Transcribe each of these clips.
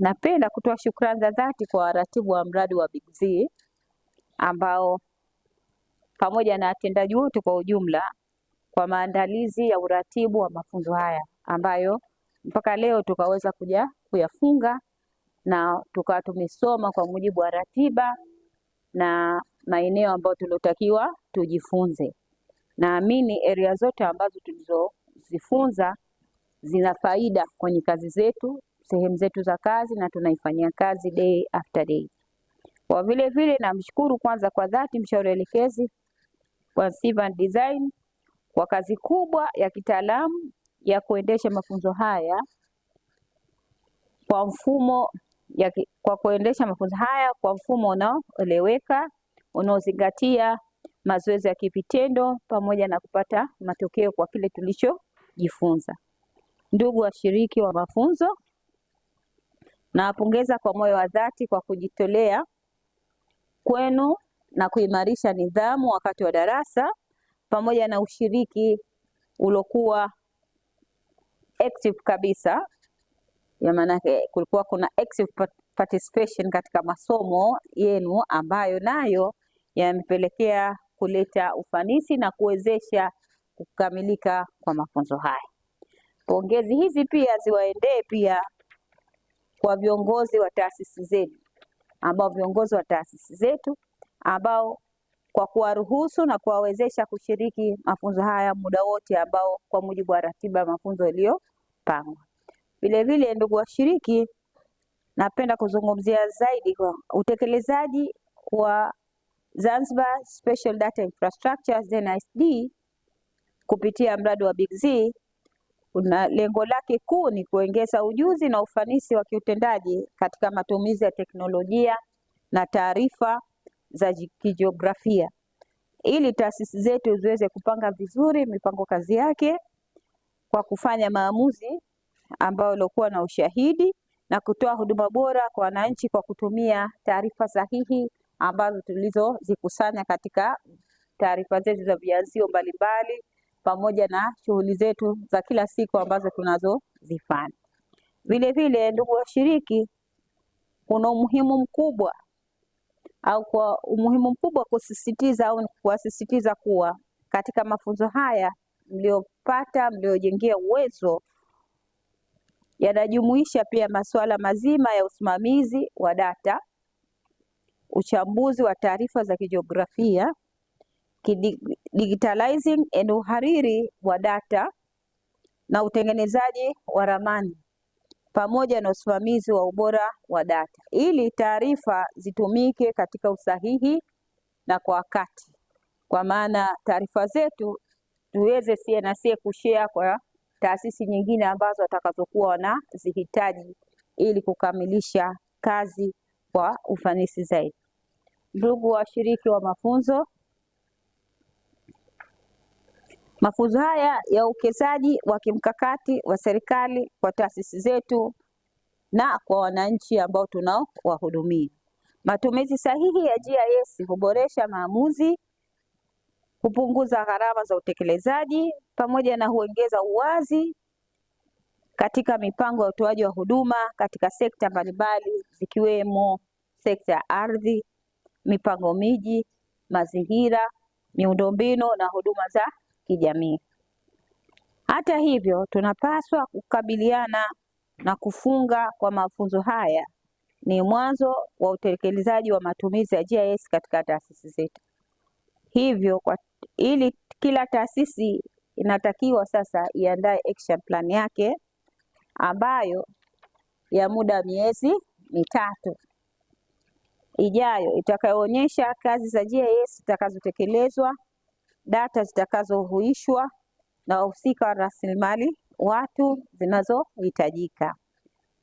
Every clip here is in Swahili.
Napenda kutoa shukrani za dhati kwa waratibu wa mradi wa Big Z ambao pamoja na watendaji wote kwa ujumla kwa maandalizi ya uratibu wa mafunzo haya ambayo mpaka leo tukaweza kuja kuyafunga na tukawa tumesoma kwa mujibu wa ratiba na maeneo ambayo tuliotakiwa tujifunze. Naamini area zote ambazo tulizozifunza zina faida kwenye kazi zetu, sehemu zetu za kazi, na tunaifanyia kazi day after day. Kwa vile vile namshukuru kwanza kwa dhati mshauri elekezi wa Civil Design kwa kazi kubwa ya kitaalamu ya kuendesha mafunzo haya kwa mfumo unaoeleweka, unaozingatia mazoezi ya kivitendo pamoja na kupata matokeo kwa kile tulichojifunza. Ndugu washiriki wa mafunzo, nawapongeza kwa moyo wa dhati kwa kujitolea kwenu na kuimarisha nidhamu wakati wa darasa pamoja na ushiriki uliokuwa active kabisa. Ya maanake kulikuwa kuna active participation katika masomo yenu ambayo nayo yamepelekea kuleta ufanisi na kuwezesha kukamilika kwa mafunzo haya. Pongezi hizi pia ziwaendee pia kwa viongozi wa taasisi zetu ambao kwa kuwaruhusu na kuwawezesha kushiriki mafunzo haya muda wote ambao kwa mujibu wa ratiba ya mafunzo iliyopangwa. Vile vile, ndugu washiriki, napenda kuzungumzia zaidi kwa utekelezaji wa Zanzibar Special Data Infrastructure ZNISD kupitia mradi wa Big Z. Una lengo lake kuu ni kuongeza ujuzi na ufanisi wa kiutendaji katika matumizi ya teknolojia na taarifa za kijiografia ili taasisi zetu ziweze kupanga vizuri mipango kazi yake kwa kufanya maamuzi ambayo yalikuwa na ushahidi na kutoa huduma bora kwa wananchi kwa kutumia taarifa sahihi ambazo tulizozikusanya katika taarifa zetu za vianzio mbalimbali pamoja na shughuli zetu za kila siku ambazo tunazozifanya. Vile vile, ndugu washiriki, kuna umuhimu mkubwa kuwasisitiza kuwa katika mafunzo haya mliojengea uwezo yanajumuisha pia masuala mazima ya usimamizi wa data, uchambuzi wa taarifa za kijiografia, digitalizing and uhariri wa data na utengenezaji wa ramani pamoja na usimamizi wa ubora wa data ili taarifa zitumike katika usahihi na kwa wakati, kwa maana taarifa zetu tuweze sie kushare kwa taasisi nyingine ambazo watakazokuwa wanazihitaji ili kukamilisha kazi kwa ufanisi zaidi. Ndugu washiriki wa mafunzo haya ya uwekezaji wa kimkakati wa serikali kwa taasisi zetu na kwa wananchi ambao tunaowahudumia. Matumizi sahihi ya GIS huboresha maamuzi, hupunguza gharama za utekelezaji pamoja na huongeza uwazi katika mipango ya utoaji wa huduma katika sekta mbalimbali zikiwemo sekta ya ardhi, mipango miji, mazingira, miundombinu na huduma za kijamii. Hata hivyo, tunapaswa kukabiliana na kufunga kwa mafunzo haya ni mwanzo wa utekelezaji wa matumizi ya GIS katika taasisi zetu. Hivyo ili kila taasisi inatakiwa sasa iandae action plan yake ambayo ya muda wa miezi 3 ijayo itakayoonyesha kazi za GIS zitakazotekelezwa, data zitakazohuishwa na wahusika wa rasilimali watu zinazohitajika.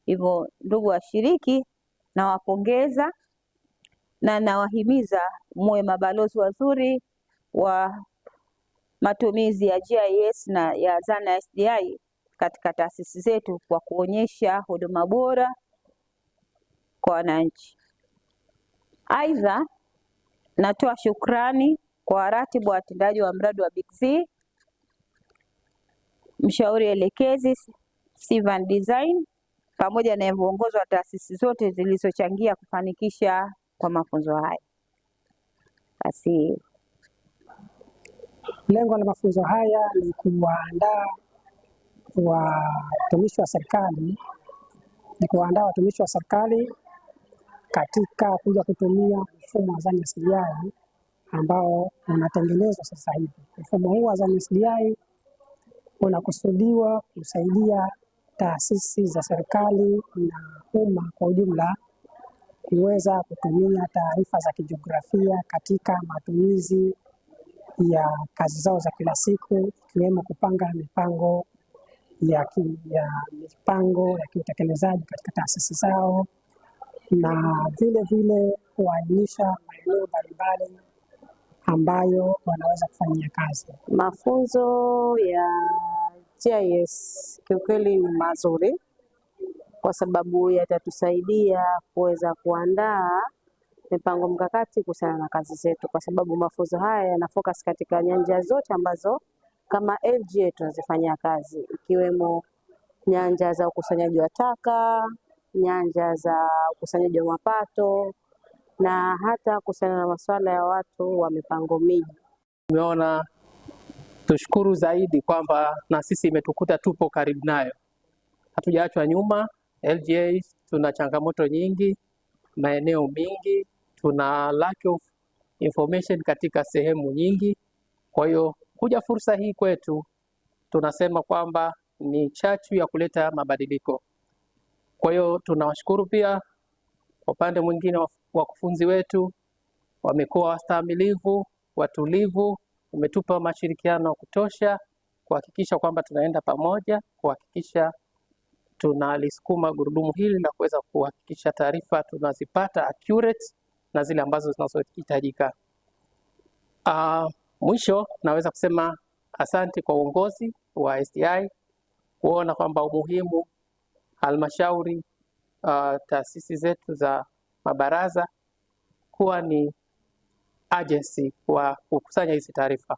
Hivyo ndugu washiriki, nawapongeza na nawahimiza muwe mabalozi wazuri wa matumizi ya GIS na ya zana ya SDI katika taasisi zetu kwa kuonyesha huduma bora kwa wananchi. Aidha, natoa shukrani kwa waratibu watendaji wa mradi wa Big Z, mshauri elekezi Civil Design pamoja na uongozi wa taasisi zote zilizochangia kufanikisha kwa mafunzo haya. Basi lengo la mafunzo haya ni kuwaandaa watumishi wa serikali katika kuja kutumia mfumo wa Zani SDI ambao unatengenezwa sasa hivi. Mfumo huu wa Zani SDI unakusudiwa kusaidia taasisi za serikali na umma kwa ujumla kuweza kutumia taarifa za kijiografia katika matumizi ya kazi zao za kila siku, ikiwemo kupanga mipango ya kiutekelezaji katika taasisi zao, na vile vile kuainisha maeneo mbalimbali ambayo wanaweza kufanyia kazi. Mafunzo ya GIS kiukweli ni mazuri kwa sababu yatatusaidia kuweza kuandaa mipango mkakati kuhusiana na kazi zetu, kwa sababu mafunzo haya yana focus katika nyanja zote ambazo kama LGA tunazifanyia kazi, ikiwemo nyanja za ukusanyaji wa taka, nyanja za ukusanyaji wa mapato na hata kuhusiana na masuala ya watu wa mipango miji. Tumeona tushukuru zaidi kwamba na sisi imetukuta tupo karibu nayo, hatujaachwa nyuma. LGA tuna changamoto nyingi, maeneo mengi, tuna lack of information katika sehemu nyingi. Kwa hiyo kuja fursa hii kwetu, tunasema kwamba ni chachu ya kuleta mabadiliko. Kwa hiyo tunawashukuru pia kwa upande mwingine wakufunzi wetu, wamekuwa wastahimilivu, watulivu, umetupa mashirikiano ya kutosha kuhakikisha kwamba tunaenda pamoja, kuhakikisha tunalisukuma gurudumu hili na kuweza kuhakikisha taarifa tunazipata accurate na zile ambazo zinazohitajika. Mwisho naweza kusema asante kwa uongozi wa SDI kuona kwamba umuhimu halmashauri, taasisi zetu za mabaraza kuwa ni agency wa kukusanya hizi taarifa.